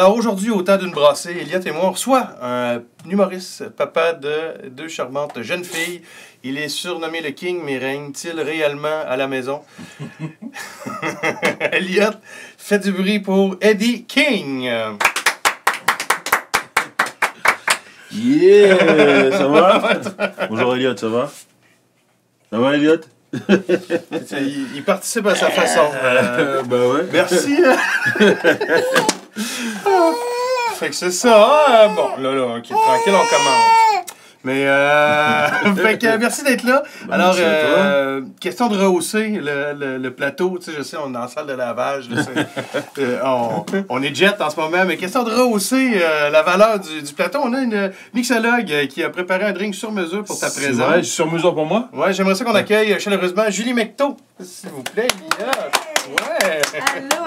Alors aujourd'hui, au temps d'une brassée, Elliot et moi, on reçoit un humoriste, papa de 2 charmantes jeunes filles. Il est surnommé le King, mais règne-t-il réellement à la maison? Elliot, fait du bruit pour Eddie King. Yeah, ça va? Bonjour Elliot, ça va? Ça va Elliot? Il participe à sa façon. Bah ouais. Merci. Fait que c'est ça. Bon, là, ok, tranquille, on commence. Mais, fait que merci d'être là. Ben, alors, question de rehausser le plateau. Tu sais, je sais, on est dans la salle de lavage. Là, on est jet en ce moment, mais question de rehausser la valeur du plateau. On a une mixologue qui a préparé un drink sur mesure pour ta présence. Ouais, sur mesure pour moi? Ouais, j'aimerais ça qu'on accueille chaleureusement Julie Mecto, s'il vous plaît. Ouais. Allô.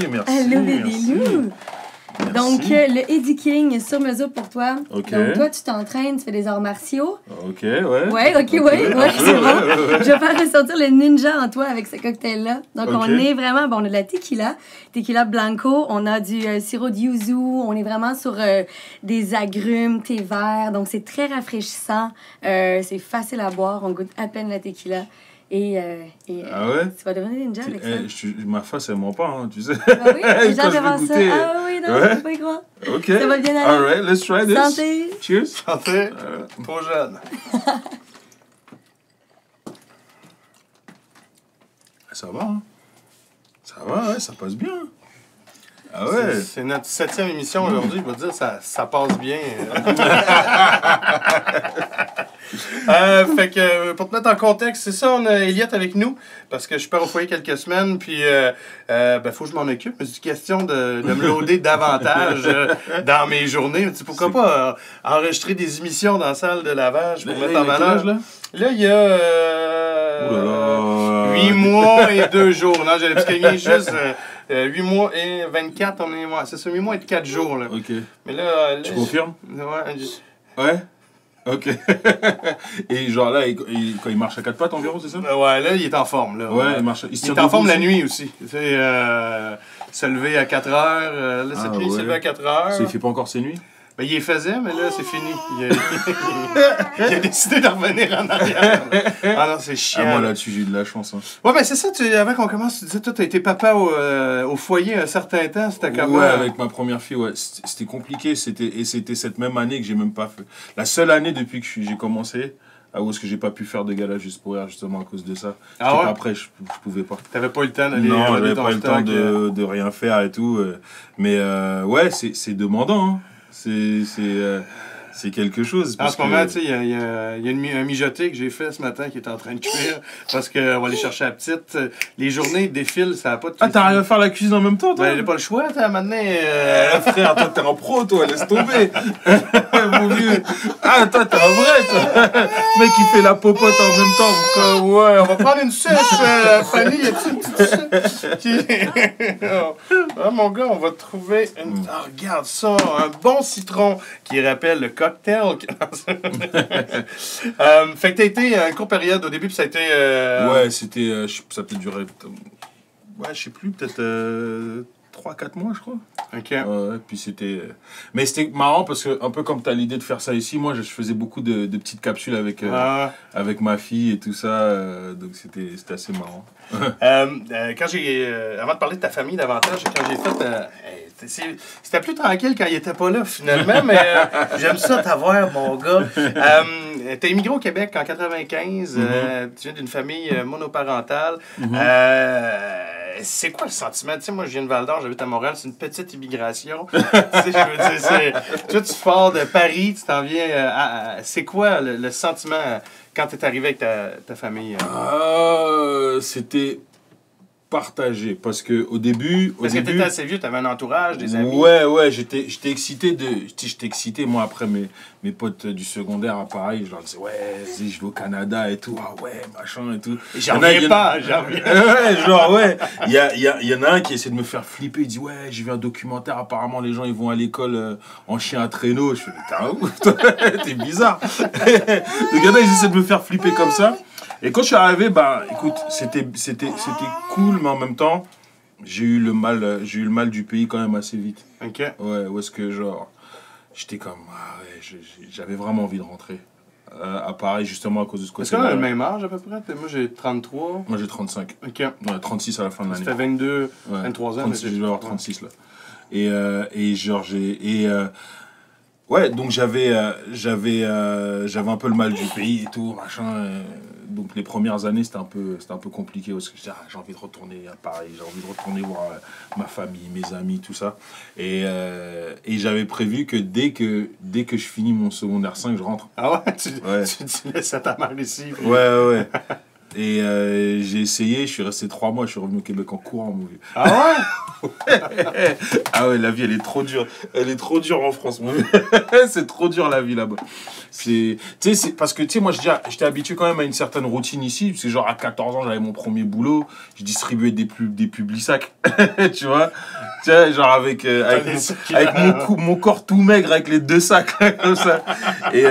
Merci. Allô, bébé loup. Donc, le Eddie King sur mesure pour toi. Ok. Donc, toi, tu t'entraînes, tu fais des arts martiaux. Ok, ouais. Ouais, c'est bon. Je vais faire ressortir le ninja en toi avec ce cocktail-là. Donc, Ok. on est vraiment, bon, on a de la tequila blanco, on a du sirop de yuzu, on est vraiment sur des agrumes, thé vert. Donc, c'est très rafraîchissant, c'est facile à boire, on goûte à peine la tequila. Ah ouais? Tu vas devenir ninja avec ça. Ma face, elle ment pas, hein, tu sais. Ah oui, j'ai Quand hâte de je voir vais ça. goûter. Ah oui, non, Ouais. je peux pas y croire. Ok. Ça va bien aller. Alright, let's try this. Santé. Cheers. Santé. Trop jeune. Ça va, hein? Ça va, ouais, ça passe bien. Ah ouais? C'est notre 7e émission aujourd'hui, je vais te dire, ça passe bien. Fait que, pour te mettre en contexte, c'est ça, on a Elliot avec nous, parce que je pars au foyer quelques semaines, puis faut que je m'en occupe, mais c'est une question de me loader davantage dans mes journées. Tu sais, pourquoi pas enregistrer des émissions dans la salle de lavage pour mettre en valeur? Là? Là, il y a Oh là là. 8 mois et 2 jours. Non, j'allais parce qu'il y a juste 8 mois et 24, c'est ça, 8 mois et 4 jours. Là. Ok. Mais là, Tu confirmes? Ouais, Ouais? Ok. Et genre là, quand il marche à 4 pattes environ, c'est ça? ouais, là, il est en forme. Là, Ouais, il marche. Il se est tient en forme debout la aussi? nuit aussi. Tu sais, se lever à 4 heures. Là, cette nuit, il s'est levé à 4 heures. Il fait pas encore ses nuits? Ben, il les faisait, mais là, c'est fini. Il a décidé de revenir en arrière. Ah non, c'est chiant. Ah, moi là-dessus, j'ai eu de la chance. Hein. Ouais, ben c'est ça, avant qu'on commence, tu disais, toi, t'as été papa au foyer un certain temps, c'était comment? Ouais, avec ma première fille, ouais. C'était compliqué. C'était cette même année que j'ai même pas fait. La seule année depuis que j'ai commencé, où est-ce que j'ai pas pu faire de gala juste pour rire, justement à cause de ça. Ah ouais? Après, je pouvais pas. T'avais pas eu le temps d'aller Non, relever j'avais ton pas eu le temps stock, de rien faire et tout. Mais ouais, c'est demandant. Hein. C'est quelque chose. En ce moment, tu sais, il y a un mijoté que j'ai fait ce matin qui est en train de cuire parce qu'on va aller chercher la petite. Les journées défilent, ça n'a pas de... Ah, t'arrives à faire la cuisine en même temps, toi? Ben, j'ai pas le choix, tu sais, maintenant... Frère, toi, t'es un pro, toi, laisse tomber. Mon vieux. Ah, toi, t'es un vrai, toi. Mec, qui fait la popote en même temps. Ouais, on va prendre une suce, Fanny, y a-t-il une petite suce? Ah, mon gars, on va trouver une... Ah, regarde ça, un bon citron qui rappelle le cocktail. Fait que t'as été une courte période au début, puis ça a été... Ouais, c'était... ça a peut-être duré... Ouais, je sais plus, peut-être 3-4 mois, je crois. OK. Ouais, puis c'était... Mais c'était marrant parce que, un peu comme tu as l'idée de faire ça ici, moi, je faisais beaucoup de petites capsules avec ma fille et tout ça. Donc, c'était assez marrant. Quand avant de parler de ta famille davantage, quand j'ai fait... c'était plus tranquille quand il était pas là, finalement, mais j'aime ça t'avoir, mon gars. T'as immigré au Québec en 95. Tu viens d'une famille monoparentale. C'est quoi le sentiment? Tu sais, moi, je viens de Val-d'Or, j'habite à Montréal, c'est une petite immigration. Tu sais, je veux dire, toi, tu pars de Paris, tu t'en viens c'est quoi le sentiment quand tu es arrivé avec ta famille? C'était partagé parce que au début que t'étais assez vieux, t'avais un entourage, des amis. Ouais, j'étais excité moi après mes potes du secondaire, pareil, je leur disais ouais, je vais au Canada et tout, ah ouais, machin et tout. J'en reviens pas. Ouais, genre ouais, il y en a un qui essaie de me faire flipper, il dit ouais, j'ai vu un documentaire, apparemment les gens ils vont à l'école en chien à traîneau, je fais mais t'es un ouf, t'es bizarre. Les gars ils essaient de me faire flipper comme ça. Et quand je suis arrivé, bah, écoute, c'était cool, mais en même temps, j'ai eu le mal du pays quand même assez vite. OK. Ouais, où est-ce que genre, j'étais comme, j'avais vraiment envie de rentrer. À Paris, justement, à cause de ce Est-ce qu'on côté-là. a le même âge à peu près? Moi, j'ai 33. Moi, j'ai 35. OK. Ouais, 36 à la fin de Ça l'année. fait 22, Ouais, 23 ans. 36, je vais avoir 36 là. Et genre, ouais, donc j'avais un peu le mal du pays et tout, machin. Donc les premières années, c'était un peu compliqué parce que je disais, j'ai envie de retourner à Paris, j'ai envie de retourner voir ma famille, mes amis, tout ça. Et j'avais prévu que dès que je finis mon secondaire 5, je rentre. Ah ouais? Ouais. Tu laisses à ta mère ici. Puis... Ouais. Et j'ai essayé, je suis resté 3 mois, je suis revenu au Québec en courant, mon vieux. Ah ouais? Ah ouais, la vie, elle est trop dure. Elle est trop dure en France, mon vieux. C'est trop dur, la vie, là-bas. C'est parce que, tu sais, moi, j'étais habitué quand même à une certaine routine ici. C'est genre, à 14 ans, j'avais mon premier boulot. Je distribuais des Publisac. Tu vois? Tu sais, genre, avec mon corps tout maigre, avec les 2 sacs, comme ça. Et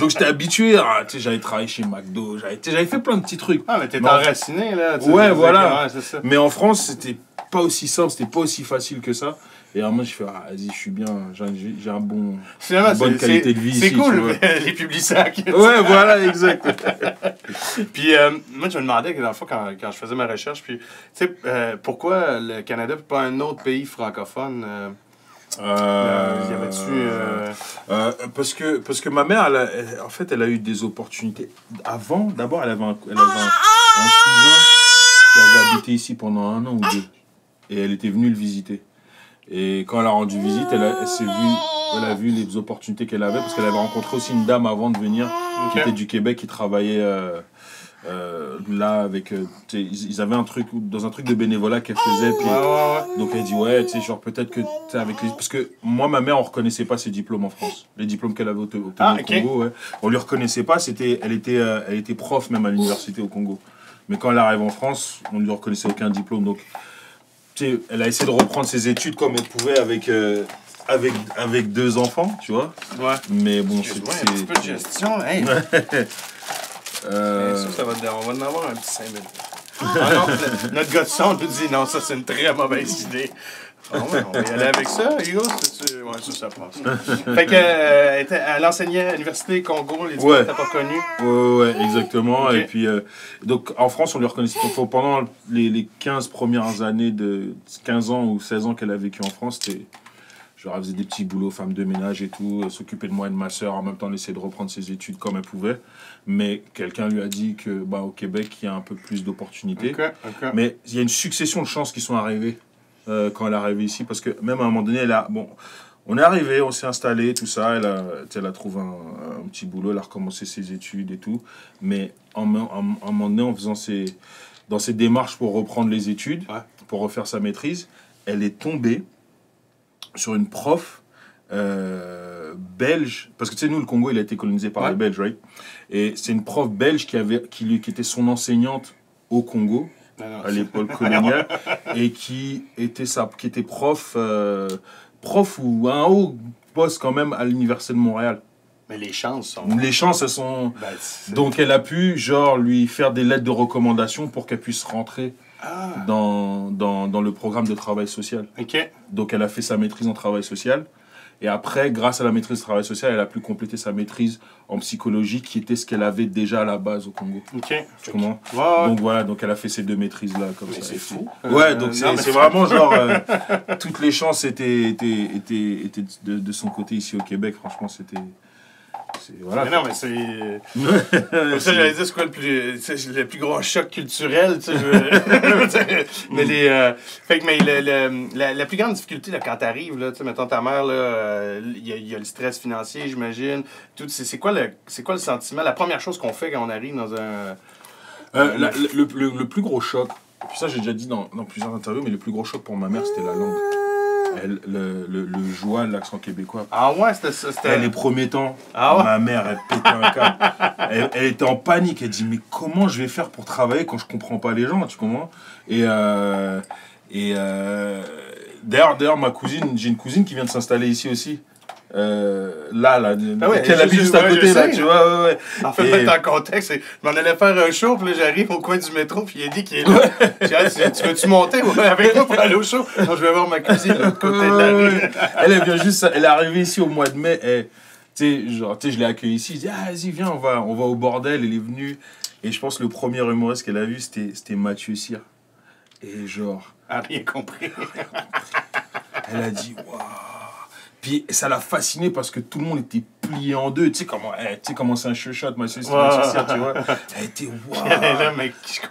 donc, j'étais habitué. Tu sais, j'avais travaillé chez McDo. J'avais fait plein de petits trucs. Ah, mais t'es enraciné, là. Ouais, voilà. Ouais, c'est ça. Mais en France, c'était pas aussi simple, c'était pas aussi facile que ça. Et à un moment, je fais, vas-y, je suis bien, j'ai une bonne qualité de vie ici. C'est cool, tu vois. les Publisac. Ouais, voilà, exact. Puis, moi, je me demandais, dans le fond, quand je faisais ma recherche, puis, tu sais, pourquoi le Canada et pas un autre pays francophone? Y avait-tu... parce que ma mère, en fait, elle a eu des opportunités. D'abord, elle avait un cousin qui avait habité ici pendant 1 an ou 2. Et elle était venue le visiter. Et quand elle a rendu visite, elle a vu les opportunités qu'elle avait, parce qu'elle avait rencontré aussi une dame avant de venir, qui était du Québec, qui travaillait là avec... ils avaient dans un truc de bénévolat qu'elle faisait. Puis, donc elle dit, ouais, tu sais, genre peut-être que avec les... Parce que moi, ma mère, on reconnaissait pas ses diplômes en France. Les diplômes qu'elle avait obtenus au Congo, ouais. On lui reconnaissait pas, elle était prof même à l'université au Congo. Mais quand elle arrive en France, on ne lui reconnaissait aucun diplôme. Donc, elle a essayé de reprendre ses études comme elle pouvait avec 2 enfants, tu vois. Ouais. Mais bon, c'est... un petit peu de gestion, hey. Ça va on va en avoir un petit 5 minutes. Ah non, notre gars de son nous dit, non, ça c'est une très mauvaise idée. Ah ouais, on va y aller avec ça, Hugo. Ouais, ça passe. Fait que, elle enseignait à l'université Congo, les diplômes t'as pas connus. Ouais, exactement. Okay. Et puis, donc en France, on lui reconnaissait. Pendant les 15 premières années de 15 ans ou 16 ans qu'elle a vécu en France, genre, elle faisait des petits boulots, femme de ménage et tout, s'occuper de moi et de ma soeur, en même temps, elle essayait de reprendre ses études comme elle pouvait. Mais quelqu'un lui a dit que, au Québec, il y a un peu plus d'opportunités. Okay. Mais il y a une succession de chances qui sont arrivées quand elle est arrivée ici, parce que même à un moment donné, on est arrivé, on s'est installé, tout ça, elle a trouvé un petit boulot, elle a recommencé ses études et tout. Mais à un moment donné, dans ses démarches pour reprendre les études, pour refaire sa maîtrise, elle est tombée sur une prof belge, parce que tu sais, nous, le Congo, il a été colonisé par les Belges, right? Et c'est une prof belge qui était son enseignante au Congo, à l'époque coloniale, et qui était prof ou un haut poste quand même à l'Université de Montréal. Mais les chances sont... elles sont... Donc elle a pu, genre, lui faire des lettres de recommandation pour qu'elle puisse rentrer dans le programme de travail social. OK. Donc elle a fait sa maîtrise en travail social. Et après, grâce à la maîtrise de travail social, elle a pu compléter sa maîtrise en psychologie, qui était ce qu'elle avait déjà à la base au Congo. OK. Tu comprends? Donc voilà, donc elle a fait ces 2 maîtrises-là comme ça. C'est fou. Ouais, donc c'est vraiment genre... toutes les chances étaient de son côté ici au Québec. Franchement, c'était... Voilà. Mais non, mais c'est... Comme ça, j'allais dire, c'est quoi le plus gros choc culturel, tu sais. Mais la plus grande difficulté, là, quand t'arrives, là, tu sais, mettons ta mère, là, il y a le stress financier, j'imagine. C'est quoi le sentiment, la première chose qu'on fait quand on arrive dans un... Le plus gros choc, puis ça j'ai déjà dit dans plusieurs interviews, mais le plus gros choc pour ma mère, c'était la langue. Le joie, l'accent québécois. Ah ouais, c'était... Les premiers temps, ma mère, elle pétait un câble. Elle était en panique. Elle dit, mais comment je vais faire pour travailler quand je comprends pas les gens, tu comprends? D'ailleurs, j'ai une cousine qui vient de s'installer ici aussi. qu'elle habite juste à côté, là, tu vois, ouais. En fait, mettre en contexte, je m'en allais faire un show, puis là, j'arrive au coin du métro, puis il a dit qu'il est là. J'ai dit, tu veux-tu monter avec moi pour aller au show? Non, je vais voir ma cousine de l'autre côté de la rue. Elle vient juste, elle est arrivée ici au mois de mai, et, je l'ai accueillie ici, je dis, vas-y, viens, on va au bordel, elle est venue, et je pense que le premier humoriste qu'elle a vu, c'était Mathieu Cyr. Et genre... Rien compris. Elle a dit, waouh. Puis ça l'a fasciné parce que tout le monde était plié en deux. Tu sais comment c'est un shot, Mathieu Cyr, tu vois. Elle était waouh.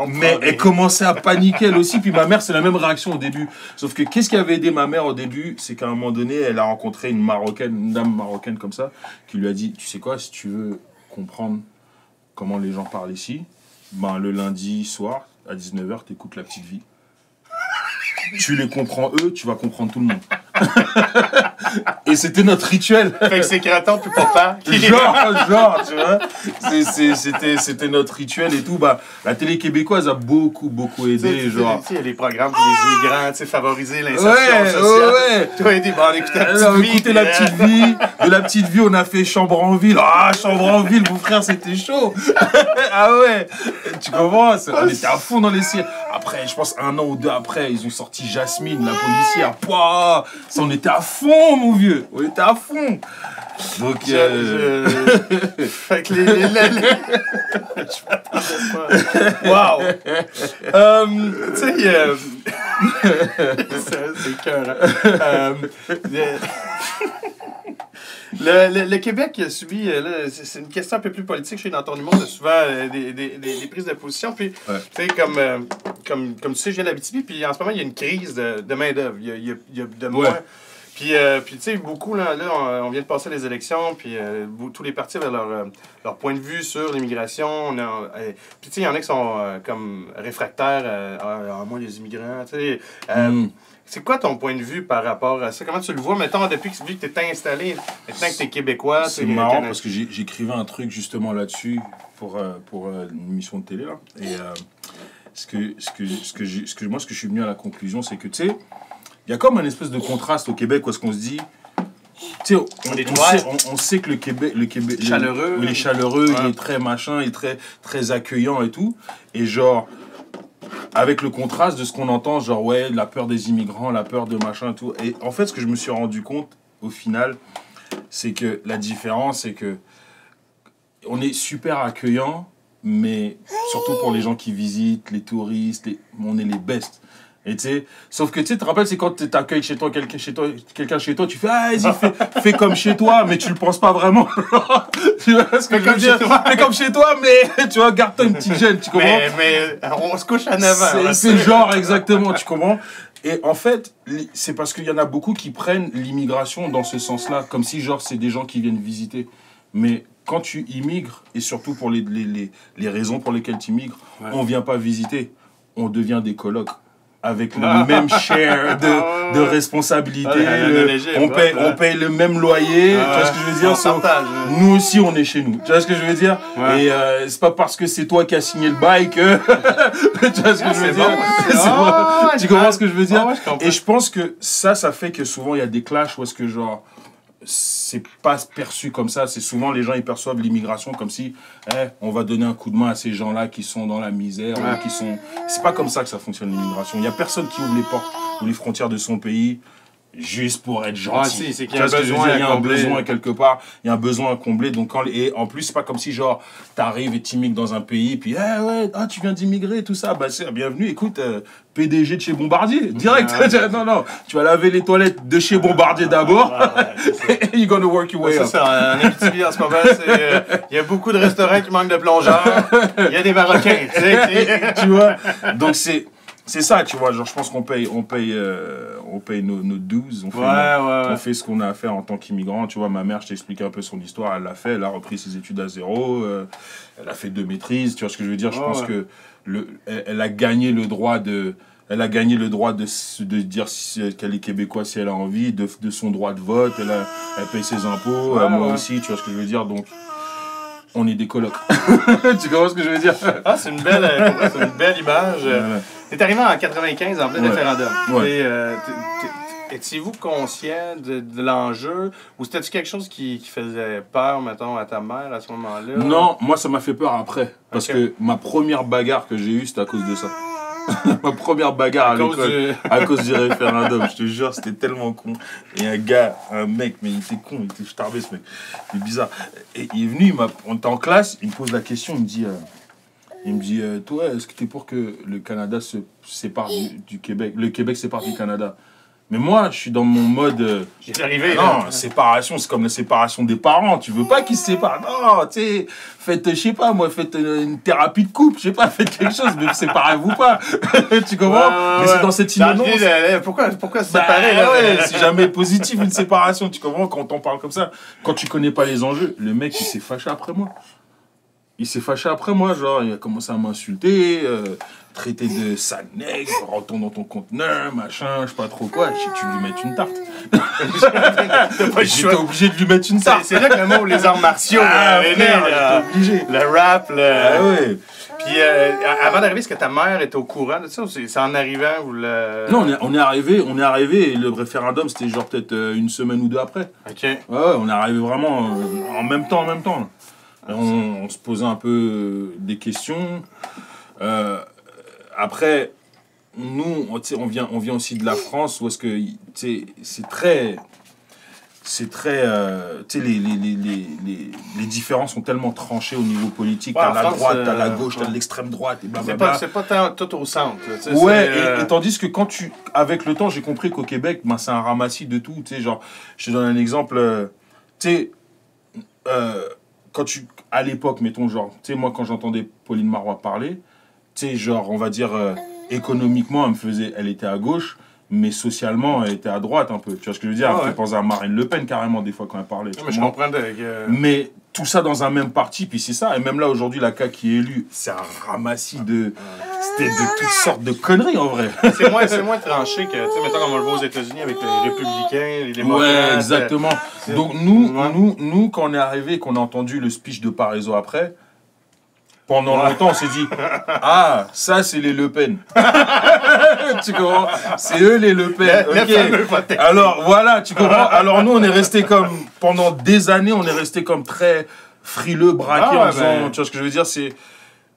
Mais elle commençait à paniquer elle aussi. Puis ma mère, c'est la même réaction au début. Sauf que qu'est-ce qui avait aidé ma mère au début? C'est qu'à un moment donné, elle a rencontré une dame marocaine comme ça, qui lui a dit, tu sais quoi, si tu veux comprendre comment les gens parlent ici, ben le lundi soir, à 19h, t'écoutes La Petite Vie. Tu les comprends eux, tu vas comprendre tout le monde. Et c'était notre rituel. Fait que c'est Kraton puis papa. genre, tu vois. C'était notre rituel et tout. Bah, la télé québécoise a beaucoup aidé. Tu sais, les programmes pour les immigrants, tu sais, favoriser l'insertion sociale. Ouais. Tu as aidé, on écoutait La Petite Vie. De La Petite Vie, on a fait Chambre en Ville. Ah, Chambre en Ville, mon frère, c'était chaud. Ah ouais. Tu comprends? On était à fond dans les séries. Après, je pense 1 an ou 2 après, ils ont sorti Jasmine, la policière. Pouah, ça, on était à fond, mon vieux. On était à fond. Donc, fait que je m'attendais pas. Waouh! Tu sais, c'est cœur. Le Québec a subi, là, c'est une question un peu plus politique, je sais, dans ton humour, souvent des prises de position. Puis, tu sais, comme tu sais, je viens d'Abitibi, puis en ce moment, il y a une crise de main-d'œuvre. Il y a de moins. Puis tu sais, beaucoup, là, on vient de passer les élections, puis tous les partis avaient leur point de vue sur l'immigration. Puis tu sais, il y en a qui sont comme réfractaires à moins des immigrants, tu sais. C'est quoi ton point de vue par rapport à ça? Comment tu le vois, mettons, depuis que tu t'es installé, maintenant que t'es québécois? C'est marrant parce que j'écrivais un truc justement là-dessus pour une émission de télé, là. Et ce que je suis venu à la conclusion, c'est que, tu sais, il y a comme un espèce de contraste au Québec où est-ce qu'on se dit... Tu sais, on sait que le Québec chaleureux. Il est chaleureux, il est très machin, il est très, très accueillant et tout. Et genre... avec le contraste de ce qu'on entend, genre ouais, la peur des immigrants, la peur de machin et tout. Et en fait, ce que je me suis rendu compte, au final, c'est que la différence, c'est que on est super accueillant, mais surtout pour les gens qui visitent, les touristes, on est les bestes. Et tu sais, sauf que tu sais, te rappelles, c'est quand tu t'accueilles quelqu'un chez toi, tu fais ah, vas-y, fais comme chez toi, mais tu le penses pas vraiment. Tu vois ce que je veux dire? Fais comme chez toi, mais tu vois, garde-toi une petite gêne, tu comprends? Mais on se couche à 9 ans. C'est le genre, exactement, tu comprends? Et en fait, c'est parce qu'il y en a beaucoup qui prennent l'immigration dans ce sens-là, comme si genre c'est des gens qui viennent visiter. Mais quand tu immigres, et surtout pour les raisons pour lesquelles tu immigres, on vient pas visiter, on devient des colocs. Avec le même share de responsabilité, on paye le même loyer, tu vois ce que je veux dire? Nous aussi, on est chez nous, tu vois ce que je veux dire? Et c'est pas parce que c'est toi qui as signé le bail que... tu vois ce que je veux dire? Tu comprends ce que je veux dire? Et je pense que ça fait que souvent, il y a des clashs où est-ce que genre... c'est pas perçu comme ça. C'est souvent les gens ils perçoivent l'immigration comme si on va donner un coup de main à ces gens-là qui sont dans la misère, ou qui sont... C'est pas comme ça que ça fonctionne l'immigration. Il y a personne qui ouvre les portes ou les frontières de son pays juste pour être gentil. C'est qu'il y a un besoin quelque part, il y a un besoin à combler. Donc et en plus c'est pas comme si genre t'arrives et t'immigres dans un pays puis tu viens d'immigrer tout ça, bah c'est bienvenue, écoute PDG de chez Bombardier direct. Non, tu vas laver les toilettes de chez Bombardier d'abord. You're gonna work your way up. C'est ça, en Abitibi en ce moment, il y a beaucoup de restaurants qui manquent de plongeurs, il y a des Marocains, tu vois. Donc c'est ça, tu vois, genre je pense qu'on paye nos dues, on fait ce qu'on a à faire en tant qu'immigrant, tu vois. Ma mère, je t'ai expliqué un peu son histoire, elle l'a fait, elle a repris ses études à zéro, elle a fait 2 maîtrises, tu vois ce que je veux dire. Je pense que elle a gagné le droit de dire qu'elle est québécoise si elle a envie, de son droit de vote, elle paye ses impôts, moi aussi, tu vois ce que je veux dire. Donc on est des colocs. Tu comprends ce que je veux dire? C'est une belle image. T'es arrivé en 95 en plein référendum. Étiez-vous conscient de l'enjeu ou c'était-tu quelque chose qui faisait peur, mettons, à ta mère à ce moment-là? Non, moi ça m'a fait peur après. Parce Ok. que ma première bagarre que j'ai eue, c'était à cause de ça. Ma première bagarre à cause l'école, à cause du référendum, je te jure, c'était tellement con. Et un mec, mais il était con, il était starbé ce mec. Il est bizarre. Et il est venu, on était en classe, il me pose la question, il me dit, toi, est-ce que t'es pour que le Canada se sépare du Québec, le Québec sépare du Canada? Mais moi, je suis dans mon mode. J'ai arrivé. Non, séparation, c'est comme la séparation des parents. Tu veux pas qu'ils se séparent. Non, tu sais, faites, je sais pas, moi, faites une thérapie de couple, je sais pas, faites quelque chose, mais séparez-vous pas. Tu comprends? Mais c'est dans cette innocence. Pourquoi se séparer, là? Ouais, c'est jamais positif une séparation, tu comprends? Quand on parle comme ça, quand tu connais pas les enjeux, le mec, il s'est fâché après moi. Genre, il a commencé à m'insulter, traiter de sale nègre, retourne dans ton conteneur, machin, je sais pas trop quoi. J'ai dû lui mettre une tarte. J'étais obligé de lui mettre une tarte. C'est là que le mot, les arts martiaux, est né, là. j'étais obligé. Le rap, Ah ouais. Puis, avant d'arriver, est-ce que ta mère était au courant de ça ou c'est en arrivant ou le... Non, on est arrivé et le référendum, c'était genre peut-être une semaine ou deux après. OK. Ouais, on est arrivé vraiment en même temps. On se posait un peu des questions. Après, nous, on vient aussi de la France où est-ce que c'est très, les différences sont tellement tranchées au niveau politique. Ouais, t'as en la France, droite, t'as la gauche, ouais. t'as l'extrême droite et blablabla. C'est pas tant tout au centre. Là, tu sais, Ouais, c'est, et tandis que avec le temps, j'ai compris qu'au Québec, ben, c'est un ramassis de tout. Tu sais, genre, je te donne un exemple. Tu sais, à l'époque, mettons, genre, tu sais, moi, quand j'entendais Pauline Marois parler, tu sais, genre, on va dire, économiquement, elle était à gauche, mais socialement, elle était à droite un peu. Tu vois ce que je veux dire? Elle me fait penser à Marine Le Pen, carrément, des fois, quand elle parlait. mais je comprends. Mais tout ça dans un même parti, puis c'est ça. Et même là, aujourd'hui, la CAQ qui est élue, c'est un ramassis de... C'était de toutes sortes de conneries, en vrai. C'est moins tranché que, tu sais, mettons, comme on le voit aux États-Unis avec les républicains, les démocrates. Ouais, exactement. Donc, nous, quand on est arrivé, qu'on a entendu le speech de Parizeau après, pendant longtemps, on s'est dit, ah, ça, c'est les Le Pen. Tu comprends? C'est eux, les Le Pen. Okay. Alors, voilà, tu comprends? Alors, nous, on est resté comme, pendant des années, on est resté comme très frileux, braqué en disant, tu vois ce que je veux dire? C'est,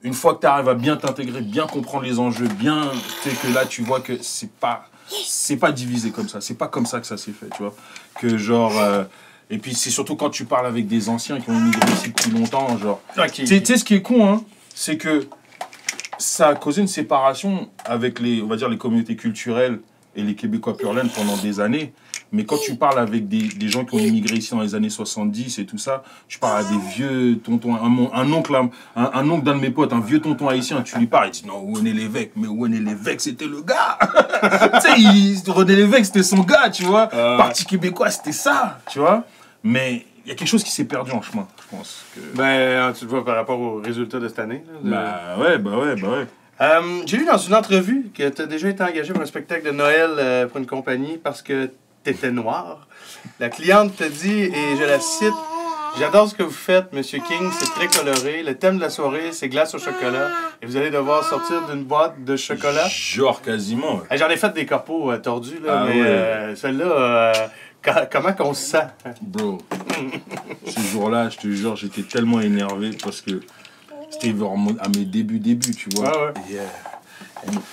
une fois que tu arrives à bien t'intégrer, bien comprendre les enjeux, bien, tu sais, que là, tu vois que c'est pas divisé comme ça. C'est pas comme ça que ça s'est fait, tu vois? Que genre... et puis c'est surtout quand tu parles avec des anciens qui ont immigré ici depuis longtemps, genre... Tu sais, ce qui est con, hein, c'est que ça a causé une séparation avec on va dire, les communautés culturelles et les Québécois pur laine pendant des années. Mais quand tu parles avec des gens qui ont immigré ici dans les années 70 et tout ça, tu parles à des vieux tontons, un oncle d'un de mes potes, un vieux tonton haïtien, tu lui parles, il dit non, René Lévesque, mais René Lévesque, c'était le gars. Tu sais, René Lévesque, c'était son gars, tu vois. Parti québécois, c'était ça, tu vois. Mais il y a quelque chose qui s'est perdu en chemin, je pense. Ben, tu le vois par rapport aux résultats de cette année. Là, Bah ouais. J'ai lu dans une entrevue que tu as déjà été engagé pour un spectacle de Noël pour une compagnie parce que tu étais noir. La cliente te dit, et je la cite, « J'adore ce que vous faites, Monsieur King, c'est très coloré. Le thème de la soirée, c'est glace au chocolat. Et vous allez devoir sortir d'une boîte de chocolat. » Genre quasiment. Ouais. J'en ai fait des corpos tordus, là, mais celle-là, comment qu'on se sent? Bro, ce jour-là, je te jure, j'étais tellement énervé parce que c'était vraiment à mes débuts, tu vois. Ah ouais. Et,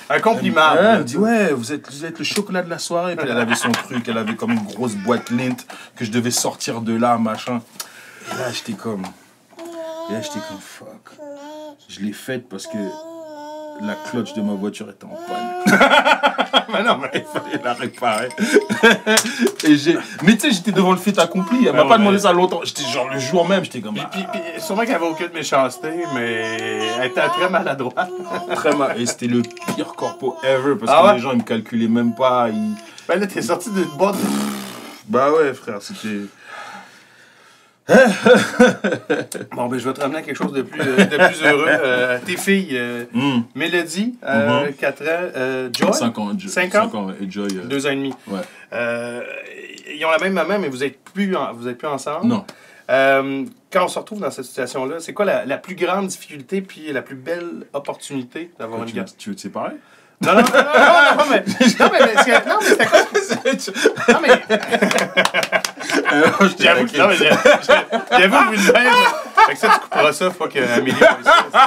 un compliment. Elle me dit, ouais, vous êtes le chocolat de la soirée. Puis elle avait son truc, elle avait comme une grosse boîte Lindt que je devais sortir de là, machin. Et là, j'étais comme, fuck. Je l'ai faite parce que la clutch de ma voiture était en panne. Mais non, mais il fallait la réparer. Mais tu sais, j'étais devant le fait accompli. Elle m'a pas demandé ça longtemps. J'étais genre le jour même, j'étais comme... Puis, sûrement qu'elle avait aucune méchanceté, mais elle était très maladroite. Très mal. Et c'était le pire corpo ever parce que les gens, ils me calculaient même pas. Ben là, t'es sorti d'une boîte. Bah ouais, frère, c'était... Bon, ben, je vais te ramener à quelque chose de plus heureux. Tes filles, Mélodie, 4 ans, Joy. 5 ans. 5 ans? 5 ans, et Joy. 2 ans et demi. Ouais. Ils ont la même maman, mais vous êtes plus ensemble. Non. Quand on se retrouve dans cette situation-là, c'est quoi la plus grande difficulté puis la plus belle opportunité d'avoir une gosse? Tu veux te séparer? Non, mais c'était quoi? Non, mais... J'avoue vu le même. Fait que ça, tu couperas ça, faut qu'Amélie voit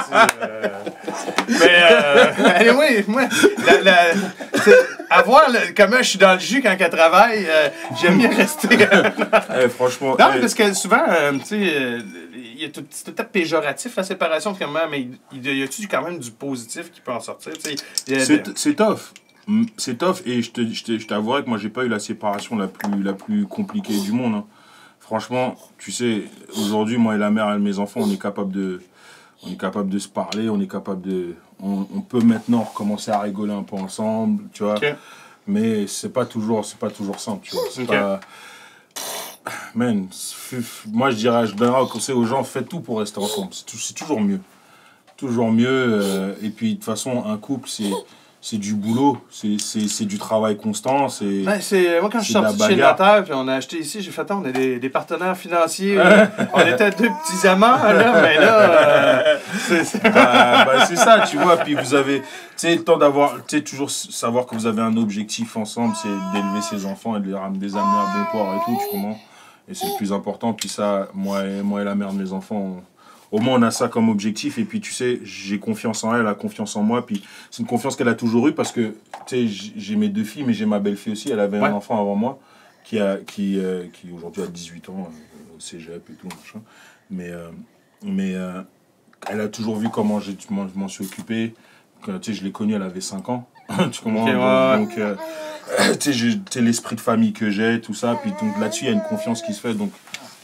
ça. Anyway, moi, avoir comment je suis dans le jus quand elle travaille, j'aime bien rester. Franchement. Non, parce que souvent, tu sais, c'est tout le temps péjoratif la séparation, mais y a-tu quand même du positif qui peut en sortir? C'est tough. C'est tough et je t'avouerai que moi j'ai pas eu la séparation la plus compliquée du monde. Hein. Franchement, tu sais, aujourd'hui moi et la mère et mes enfants, on est capable de se parler, on peut maintenant recommencer à rigoler un peu ensemble, tu vois. Okay. Mais c'est pas toujours simple, tu vois. C'est pas... Man, moi je donnerais un conseil aux gens, faites tout pour rester ensemble. C'est toujours mieux. Toujours mieux. Et puis de toute façon, un couple, c'est du boulot, c'est du travail constant. Moi, quand je suis sorti de chez le notaire, puis on a acheté ici, j'ai fait on a des partenaires financiers. On était deux petits amants, là, mais là. C'est ça, tu vois. Puis vous avez le temps d'avoir, toujours savoir que vous avez un objectif ensemble, c'est d'élever ses enfants et de les amener à bon port et tout, tu comprends. Et c'est le plus important. Puis ça, moi et la mère de mes enfants, au moins on a ça comme objectif. Et puis tu sais, j'ai confiance en elle, elle a confiance en moi. Puis c'est une confiance qu'elle a toujours eue parce que tu sais, j'ai mes deux filles, mais j'ai ma belle-fille aussi. Elle avait un enfant avant moi qui aujourd'hui a 18 ans, au cégep et tout, machin. Mais elle a toujours vu comment je m'en suis occupé. Tu sais, je l'ai connue, elle avait 5 ans. Tu comprends? Donc tu sais, l'esprit de famille que j'ai, tout ça. Puis donc là-dessus, il y a une confiance qui se fait. Donc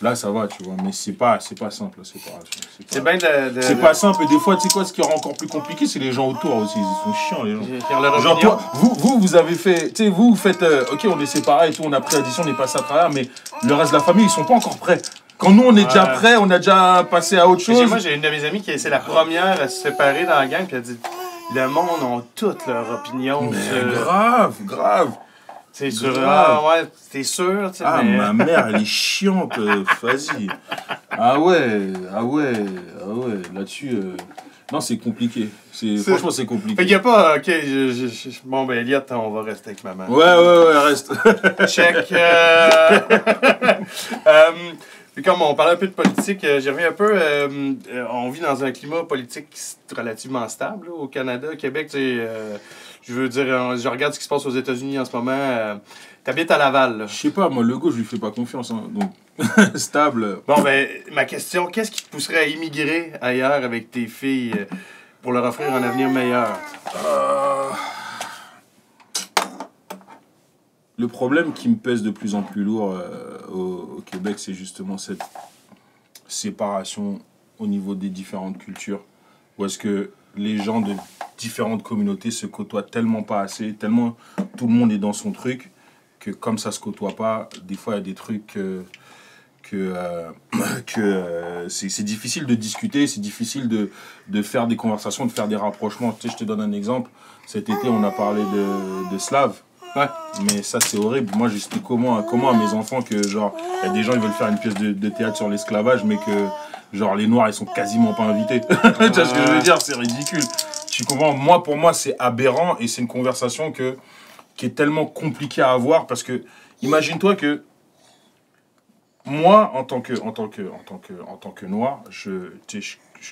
là, ça va, tu vois. Mais c'est pas simple, la séparation. C'est bien c'est pas simple. Et des fois, tu sais quoi, ce qui rend encore plus compliqué, c'est les gens autour aussi. Ils sont chiants, les gens. Genre, toi, vous avez fait... Tu sais, vous faites... OK, on est séparés et tout, on a pris l'addition, on est passé à travers. Mais le reste de la famille, ils sont pas encore prêts. Quand nous, on est déjà prêts, on a déjà passé à autre chose. Moi, j'ai une de mes amies qui c'est la première à se séparer dans la gang. Puis elle dit... Le monde a toute leur opinion. Grave. C'est sûr. Ah ouais, t'es sûr. Mais... ma mère, elle est chiante. Vas-y. Ah ouais. Là-dessus, non, c'est compliqué. Franchement, c'est compliqué. Fait qu'il n'y a pas... OK, bon, ben, Elliot, on va rester avec maman. Ouais, reste. Check. Puis comme on parlait un peu de politique, j'ai revu un peu, on vit dans un climat politique relativement stable là, au Canada, au Québec. Je veux dire, je regarde ce qui se passe aux États-Unis en ce moment. T'habites à Laval. Je sais pas, moi, Legault, je lui fais pas confiance. Hein, donc, stable. Bon, ben, ma question, qu'est-ce qui te pousserait à immigrer ailleurs avec tes filles pour leur offrir un avenir meilleur? Le problème qui me pèse de plus en plus lourd au Québec, c'est justement cette séparation au niveau des différentes cultures. Où est-ce que les gens de différentes communautés se côtoient tellement pas assez, tellement tout le monde est dans son truc, que comme ça se côtoie pas, des fois il y a des trucs c'est difficile de discuter, c'est difficile de faire des conversations, de faire des rapprochements. Tu sais, je te donne un exemple. Cet été, on a parlé de Slav. Ouais. Mais ça, c'est horrible. Moi, j'explique comment à mes enfants que, genre, il y a des gens, ils veulent faire une pièce de théâtre sur l'esclavage, mais que, genre, les Noirs, ils sont quasiment pas invités. Tu vois ce que je veux dire? C'est ridicule. Tu comprends? Moi, pour moi, c'est aberrant et c'est une conversation qui est tellement compliquée à avoir parce que, imagine-toi que, moi, en tant que Noir, je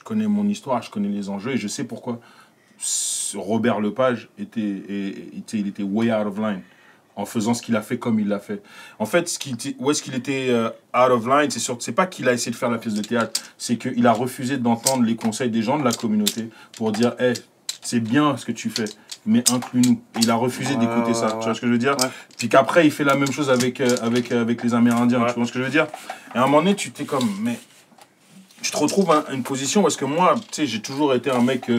connais mon histoire, je connais les enjeux et je sais pourquoi Robert Lepage il était way out of line en faisant ce qu'il a fait comme il l'a fait. En fait, où est-ce qu'il était out of line, c'est pas qu'il a essayé de faire la pièce de théâtre, c'est qu'il a refusé d'entendre les conseils des gens de la communauté pour dire hey, c'est bien ce que tu fais, mais inclus-nous. Et il a refusé d'écouter ça, tu vois ce que je veux dire? Puis qu'après, il fait la même chose avec les Amérindiens, tu vois ce que je veux dire? Et à un moment donné, tu t'es comme, mais tu te retrouves à une position où est-ce que moi, tu sais, j'ai toujours été un mec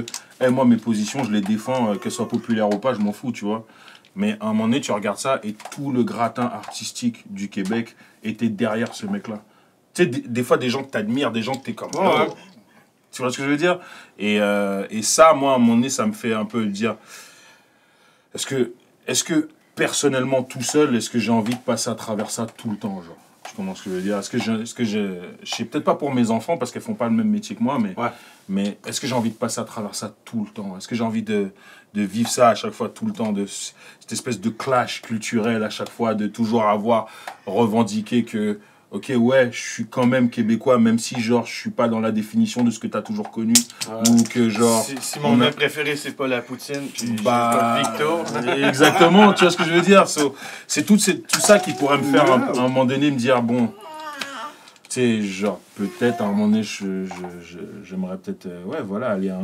moi, mes positions, je les défends, qu'elles soient populaires ou pas, je m'en fous, tu vois. Mais à un moment donné, tu regardes ça et tout le gratin artistique du Québec était derrière ce mec-là. Tu sais, des fois, des gens que t'admires, des gens que t'es comme... Oh. Tu vois ce que je veux dire? Et ça, moi, à un moment donné, ça me fait un peu dire... Est-ce que personnellement, tout seul, est-ce que j'ai envie de passer à travers ça tout le temps, genre? Tu comprends ce que je veux dire. Je sais peut-être pas pour mes enfants parce qu'elles font pas le même métier que moi, mais est-ce que j'ai envie de passer à travers ça tout le temps? Est-ce que j'ai envie de vivre ça à chaque fois, tout le temps, de cette espèce de clash culturel à chaque fois, de toujours avoir revendiqué que, ok, ouais, je suis quand même québécois, même si, genre, je suis pas dans la définition de ce que tu as toujours connu, ou que, genre... Si mon mets préféré, c'est pas la poutine, puis pas Victor. Exactement, tu vois ce que je veux dire? C'est tout ça qui pourrait me faire, à un moment donné, me dire, bon... Tu sais, genre, peut-être, à un moment donné, j'aimerais peut-être, aller à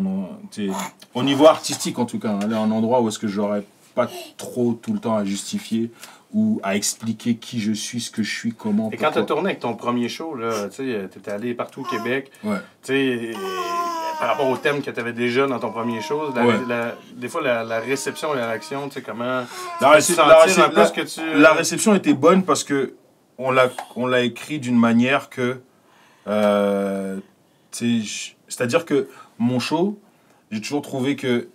au niveau artistique, en tout cas, aller à un endroit où est-ce que j'aurais pas trop tout le temps à justifier ou à expliquer qui je suis, ce que je suis, comment, Et quand tu as tourné avec ton premier show, là, tu sais, t'étais allé partout au Québec, tu sais, par rapport au thème que tu avais déjà dans ton premier show, des fois, la réception, la réaction, tu sais, comment... La réception était bonne parce que on l'a écit d'une manière que... c'est-à-dire que mon show, j'ai toujours trouvé que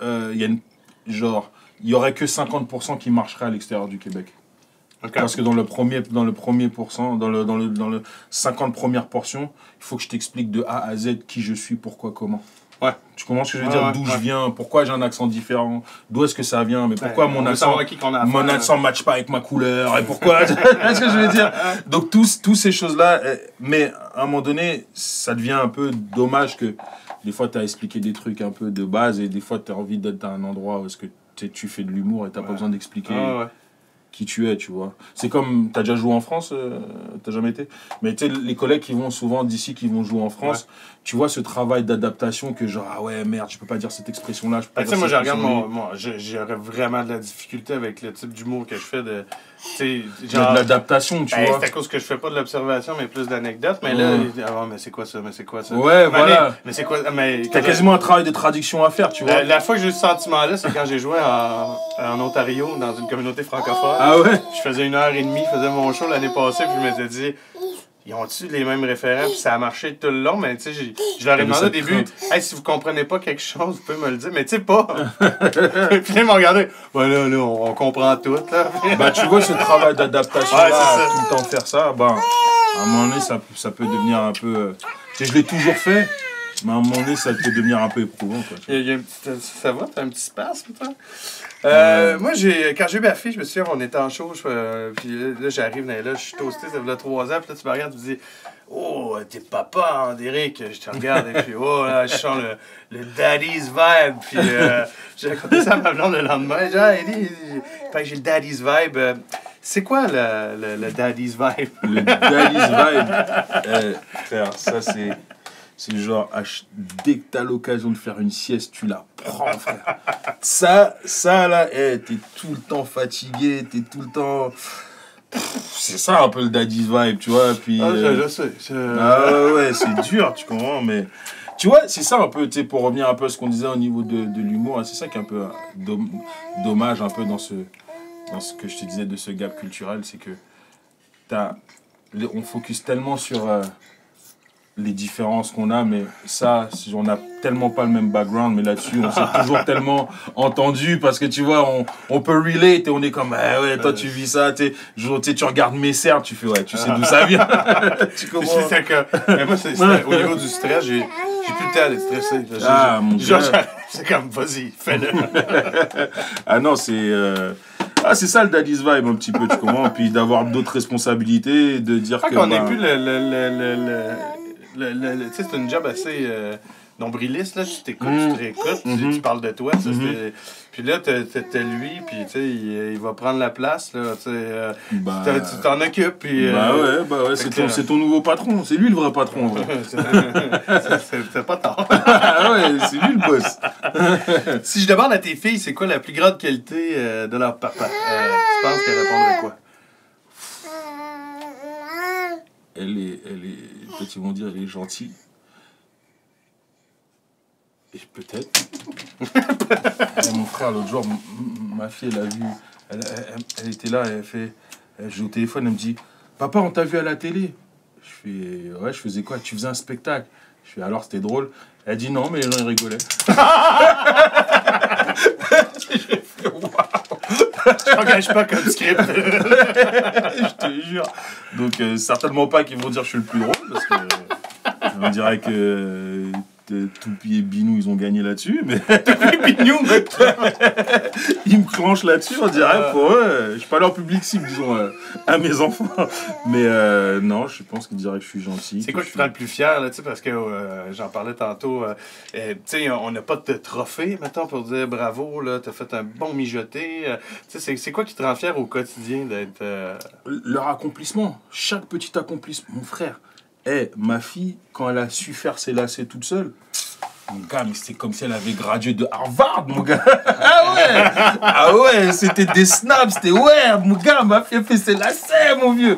il y aurait que 50% qui marcherait à l'extérieur du Québec. Okay. Parce que dans le premier pourcent, dans le 50 premières portions, il faut que je t'explique de A à Z qui je suis, pourquoi, comment. Ouais. Tu comprends ce que je veux dire? D'où je viens, pourquoi j'ai un accent différent, d'où est-ce que ça vient, mais pourquoi mon accent ne matche pas avec ma couleur, et pourquoi, tu vois ce que je veux dire? Donc, tous ces choses-là, mais à un moment donné, ça devient un peu dommage que des fois, tu as expliqué des trucs un peu de base, et des fois, tu as envie d'être à un endroit où est-ce que tu fais de l'humour et tu n'as pas besoin d'expliquer qui tu es, tu vois. C'est comme, tu as déjà joué en France, tu n'as jamais été, mais tu sais, les collègues qui vont souvent d'ici, qui vont jouer en France, tu vois ce travail d'adaptation que genre, ah ouais, merde, je peux pas dire cette expression-là. Tu sais, moi, j'aurais vraiment de la difficulté avec le type d'humour que je fais de... Genre, de l'adaptation, tu vois. C'est à cause que je fais pas de l'observation, mais plus d'anecdotes. Mais là, mais c'est quoi ça? Mais c'est quoi ça? Ouais, voilà. Mais c'est quoi? T'as quasiment un travail de traduction à faire, tu vois. La fois que j'ai eu ce sentiment-là, c'est quand j'ai joué en Ontario, dans une communauté francophone. Ah ouais? Je faisais 1h30, je faisais mon show l'année passée, puis je m'étais dit... Ils ont-tu les mêmes référents? Puis ça a marché tout le long, mais tu sais, je leur ai demandé au début, hey, si vous comprenez pas quelque chose, vous pouvez me le dire, mais tu sais pas. Puis ils m'ont regardé, ouais, là, on comprend tout, là. Bah, tu vois, ce travail d'adaptation-là, tout le temps faire ça, bah, à un moment donné, ça peut devenir un peu. Tu sais, je l'ai toujours fait, mais à un moment donné, ça peut devenir un peu éprouvant, quoi. Il y a un petit, ça va? T'as un petit spasme, toi? Moi, quand j'ai eu ma fille, je me souviens, on était en show, puis là, j'arrive, là, je suis toasté, ça fait 3 ans, puis là, tu me regardes, tu me dis, oh, t'es papa, Derek, je te regarde, et puis, oh, là, je sens le daddy's vibe, puis j'ai raconté ça à ma blonde le lendemain, j'ai dit, ah, Eddie, j'ai le daddy's vibe. C'est quoi le daddy's vibe? Le daddy's vibe, frère, ça, c'est genre, dès que t'as l'occasion de faire une sieste, tu la prends, frère. Ça là, t'es tout le temps fatigué, t'es tout le temps... C'est ça un peu le daddy's vibe, tu vois. Puis, je sais. Ah ouais, c'est dur, tu comprends, mais... Tu vois, c'est ça un peu, tu sais, pour revenir un peu à ce qu'on disait au niveau de l'humour, hein, c'est ça qui est un peu dommage un peu dans ce que je te disais de ce gap culturel, c'est que on focus tellement sur... les différences qu'on a, mais ça, on n'a tellement pas le même background, mais là-dessus, on s'est toujours tellement entendu, parce que tu vois, on peut relate, et on est comme, ah ouais, toi tu vis ça, tu regardes mes cerfs, tu fais, ouais, tu sais d'où ça vient. Tu comprends? Mais moi, au niveau du stress, j'ai plus le temps d'être stressé. C'est comme, vas-y, fais-le. Ah non, c'est ça le daddy's vibe un petit peu, tu comprends? Puis d'avoir d'autres responsabilités, de dire que... qu'on n'est plus tu sais, c'est une job assez nombriliste, là. Tu t'écoutes, tu te réécoutes, tu parles de toi. Puis là, t'as lui, puis tu sais, il va prendre la place, là. Tu t'en occupes, puis... Bah ouais, c'est ton nouveau patron. C'est lui le vrai patron. C'est pas tard. Ah ouais, c'est lui le boss. Si je demande à tes filles, c'est quoi la plus grande qualité de leur papa, tu penses qu'elles répondraient quoi? Elle est, peut-être ils vont dire, elle est gentille. Et peut-être. Mon frère, l'autre jour, ma fille, elle a vu, elle était là, elle joue au téléphone, elle me dit, papa, on t'a vu à la télé. Je fais, ouais, je faisais quoi? Tu faisais un spectacle? Je fais, alors c'était drôle? Elle dit non, mais les gens ils rigolaient. J'ai fait, waouh! Je t'engage pas comme script. Je te jure. Donc, certainement pas qu'ils vont dire que je suis le plus drôle, parce que on dirait que Toupie et Binou, ils ont gagné là-dessus, mais Bignou, ils me clenchent là-dessus, on dirait, pour eux, je suis pas leur public cible, disons, à mes enfants. Mais non, je pense qu'ils diraient que je suis gentil. C'est quoi qui te rend le plus fier, là, tu sais, parce que j'en parlais tantôt, tu sais, on n'a pas de trophée, mettons, pour dire bravo, là, t'as fait un bon mijoté. Tu sais, c'est quoi qui te rend fier au quotidien d'être... Leur accomplissement, chaque petit accomplissement, mon frère. Ma fille, quand elle a su faire ses lacets toute seule, mon gars, mais c'était comme si elle avait gradué de Harvard, mon gars. Ah ouais, c'était des snaps, c'était ouais, mon gars, ma fille a fait ses lacets, mon vieux.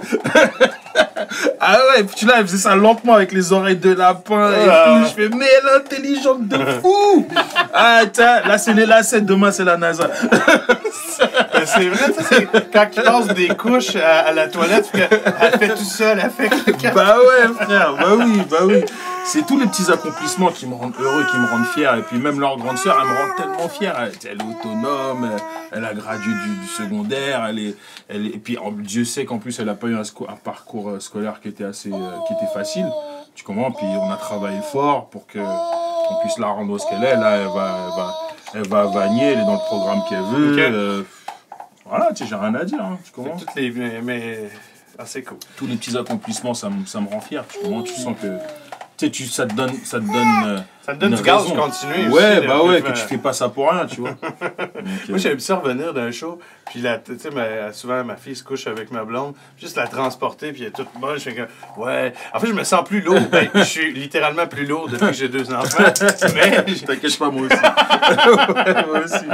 Ah ouais, puis là, elle faisait ça lentement avec les oreilles de lapin et tout. Je fais, mais elle est intelligente de fou. Ah, tiens, là, c'est les lacets, demain, c'est la NASA. C'est vrai, tu sais, quand il passe des couches à la toilette, elle fait tout seul, elle fait caca. Bah ouais, frère, bah oui. C'est tous les petits accomplissements qui me rendent heureux, qui me rendent fier. Et puis même leur grande sœur, elle me rend tellement fier. Elle est autonome, elle a gradué du secondaire, et puis Dieu sait qu'en plus, elle n'a pas eu un parcours scolaire qui était facile. Tu comprends? Puis on a travaillé fort pour qu'on puisse la rendre ce qu'elle est. Là, elle va à Vanier, elle est dans le programme qu'elle veut. Okay. Voilà, tu sais, j'ai rien à dire. Hein, tu comprends? Mais c'est cool. Tous les petits accomplissements, ça me rend fier. Tu comprends? Tu sens que ça te donne ça te donne du gaz de continuer. Ouais, aussi, bah ouais, que tu fais pas ça pour rien, tu vois. Moi, j'aime ça revenir d'un show, puis tu sais, souvent ma fille se couche avec ma blonde, juste la transporter, puis elle est toute molle. Je fais que, ouais. En fait, je me sens plus lourd. Ben, je suis littéralement plus lourd depuis que j'ai 2 enfants. Mais. T'inquiète pas, moi aussi. Ouais, moi aussi.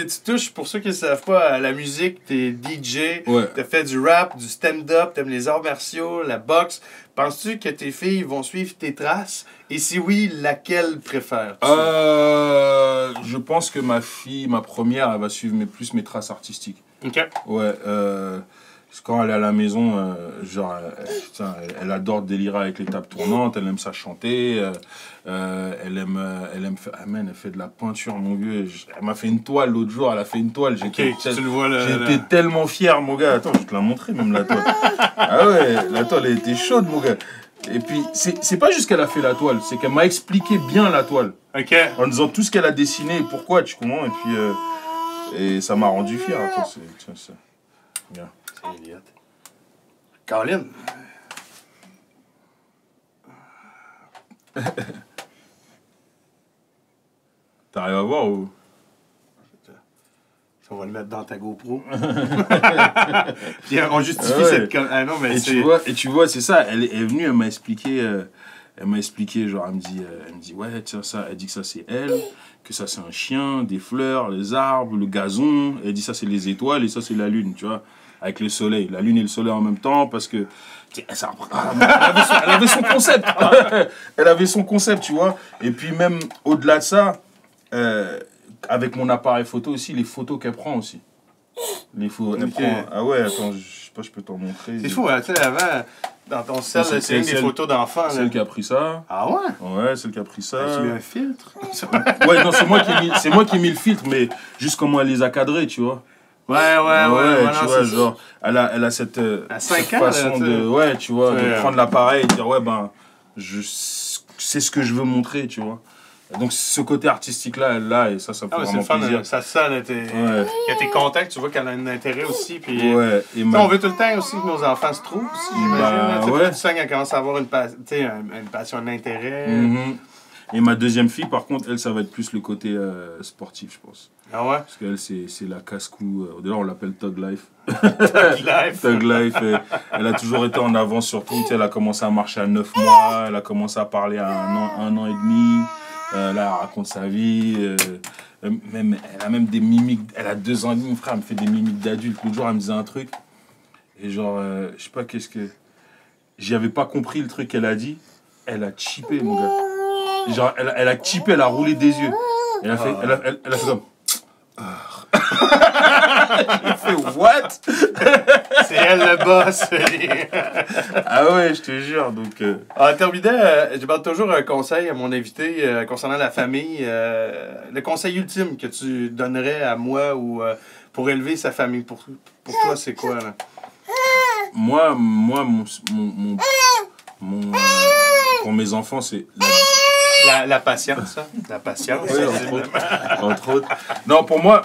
Tu touches, pour ceux qui ne savent pas, à la musique, t'es DJ, ouais. T'as fait du rap, du stand-up, t'aimes les arts martiaux, la boxe. Penses-tu que tes filles vont suivre tes traces? Et si oui, laquelle préfères-tu? Je pense que ma première, elle va suivre plus mes traces artistiques. OK. Ouais, quand elle est à la maison, elle adore délirer avec les tables tournantes, elle aime ça chanter, elle aime faire, elle fait de la peinture, mon vieux. Elle m'a fait une toile l'autre jour, elle a fait une toile. J'étais tellement fier, mon gars. Attends, je vais te la montrer même, la toile. Ah ouais, la toile, elle était chaude, mon gars. Et puis, c'est pas juste qu'elle a fait la toile, c'est qu'elle m'a expliqué bien la toile. OK. En disant tout ce qu'elle a dessiné et pourquoi, tu comprends. Et puis, et ça m'a rendu fier. Attends, c'est bien. C'est Elliot. Colin. T'arrives à voir ou? On va le mettre dans ta GoPro. Puis on justifie cette... Ah non, mais et tu vois, c'est ça. Elle est venue, elle m'a expliqué, genre, elle me dit, ouais, tiens, ça, elle dit que ça, c'est elle, que ça, c'est un chien, des fleurs, les arbres, le gazon. Elle dit, ça, c'est les étoiles, et ça, c'est la lune, tu vois, avec le soleil. La lune et le soleil en même temps, parce que... elle avait son concept. Elle avait son concept, tu vois. Et puis, même au-delà de ça... avec mon appareil photo aussi, les photos qu'elle prend aussi. Elle prend... Ah ouais, attends, je sais pas, je peux t'en montrer. C'est fou, hein, tu sais, avant, dans ton sel, c'est une des photos d'enfants. Celle qui a pris ça. Ah ouais? Ouais, celle qui a pris ça. Tu mets un filtre? Ouais, non, c'est moi qui ai mis le filtre, mais juste comment elle les a cadrés, tu vois. Ouais, tu vois, genre, elle a cette façon de... Ouais, tu vois, de prendre l'appareil et dire, ouais, ben, c'est ce que je veux montrer, tu vois. Donc ce côté artistique là et ça me fait vraiment plaisir. Ça sonne, t'es content que tu vois qu'elle a un intérêt aussi. Puis, ouais, on veut tout le temps aussi que nos enfants se trouvent aussi, j'imagine. Ouais. Tu sens qu'elle commence à avoir une passion, un intérêt. Mm-hmm. Et ma deuxième fille, par contre, elle, ça va être plus le côté sportif, je pense. Ah ouais? Parce qu'elle, c'est la casse-cou. D'ailleurs, on l'appelle Thug Life. Thug Life. Elle a toujours été en avance sur tout. Elle a commencé à marcher à 9 mois. Elle a commencé à parler à un an et demi. Là, elle raconte sa vie. Elle a même des mimiques. Elle a 2 ans et demi, mon frère. Elle me fait des mimiques d'adulte. L'autre jour, elle me disait un truc. Et genre, je sais pas qu'est-ce que. J'y avais pas compris le truc qu'elle a dit. Elle a chippé, mon gars. Genre, elle a chippé, elle a roulé des yeux. Elle a fait, elle a fait comme. J'ai fait what? C'est elle le boss. Ah ouais, je te jure. Donc, En terminant, je demande toujours un conseil à mon invité concernant la famille. Le conseil ultime que tu donnerais à moi ou pour élever sa famille? Pour toi, c'est quoi, là? Moi, pour mes enfants, c'est La patience, hein? La patience. oui, entre autres. Non, pour moi,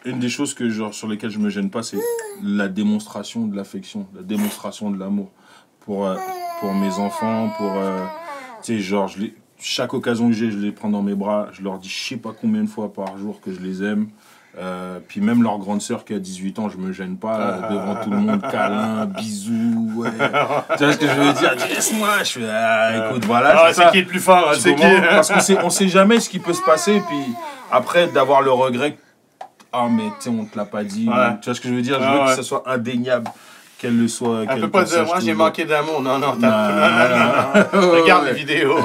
une des choses que, genre, sur lesquelles je me gêne pas, c'est la démonstration de l'affection, la démonstration de l'amour. Pour mes enfants, tu sais, genre, chaque occasion que j'ai, je les prends dans mes bras, je leur dis je sais pas combien de fois par jour que je les aime. Puis même leur grande sœur qui a 18 ans, je me gêne pas devant tout le monde, câlin, bisous, ouais. Tu vois ce que je veux dire? Laisse-moi, je fais écoute, voilà. C'est qui est le plus fort, hein, c'est qui? Parce qu'on sait jamais ce qui peut se passer, puis après d'avoir le regret, mais tu sais, on te l'a pas dit. Ouais. Tu vois ce que je veux dire? Je veux que ce soit indéniable. Qu'elle le soit. Elle peut pas dire, moi j'ai manqué d'amour. Non. Regarde les vidéos.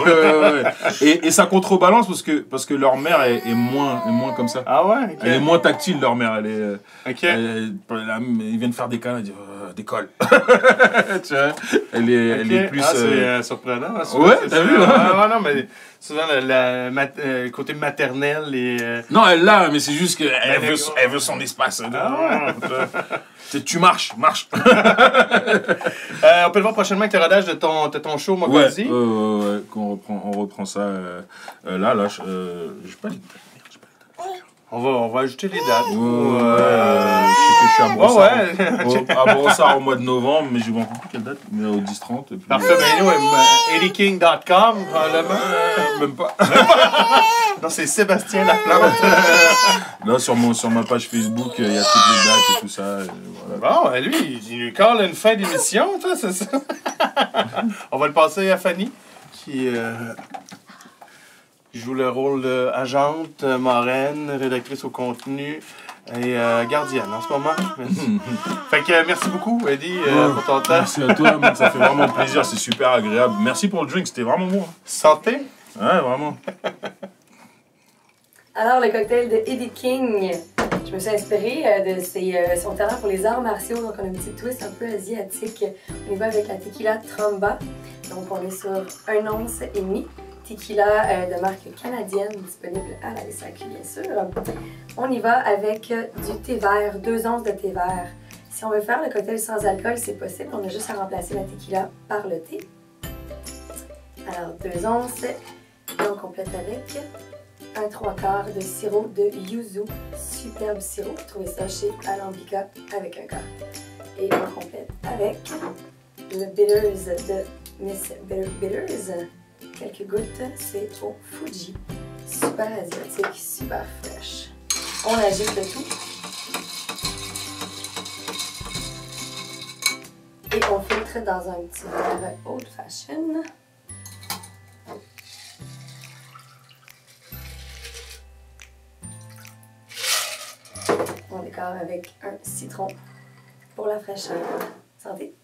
Et ça contrebalance parce que leur mère est moins comme ça. Ah ouais? Okay. Elle est moins tactile, leur mère. Elle est. Ok. Ils viennent faire des câlins, elle dit décolle. Tu vois? Elle est plus. C'est surprenant. Ouais, t'as vu? Non, mais souvent le côté maternel et. Non, elle l'a, mais c'est juste qu'elle veut son espace. Tu marches. On peut le voir prochainement avec le rodage de ton show, Mokosi. Ouais, on reprend ça. Là, j'ai pas les dates. On va ajouter les dates. Je sais que je suis à Brossard. À Brossard au mois de novembre, mais je ne me rappelle plus quelle date, mais au 10-30. Parfait, ben nous, eddieking.com, probablement. Même pas. Non, c'est Sébastien Laplante. Là, sur ma page Facebook, il y a toutes les dates et tout ça. Et voilà. Bon, lui, il lui colle une fin d'émission, toi, c'est ça? On va le passer à Fanny, qui joue le rôle d'agente, marraine, rédactrice au contenu et gardienne en ce moment. Merci. Fait que merci beaucoup, Eddie, pour ton temps. Merci à toi, man, ça fait vraiment plaisir, c'est super agréable. Merci pour le drink, c'était vraiment bon. Santé? Ouais, vraiment. Alors, le cocktail de Eddie King, je me suis inspirée de son talent pour les arts martiaux. Donc, on a un petit twist un peu asiatique. On y va avec la tequila Tromba. Donc, on est sur 1 once et demi. Tequila de marque canadienne, disponible à la SAQ, bien sûr. On y va avec du thé vert, 2 onces de thé vert. Si on veut faire le cocktail sans alcool, c'est possible. On a juste à remplacer la tequila par le thé. Alors, 2 onces. Et on complète avec 1/3 de sirop de yuzu. Superbe sirop. Vous trouvez ça chez Alambica avec un quart. Et on complète avec le Bitters de Miss Bitters. Quelques gouttes, c'est au Fuji. Super asiatique, super fraîche. On agite le tout. Et on filtre dans un petit verre old fashion. On décore avec un citron pour la fraîcheur. Santé!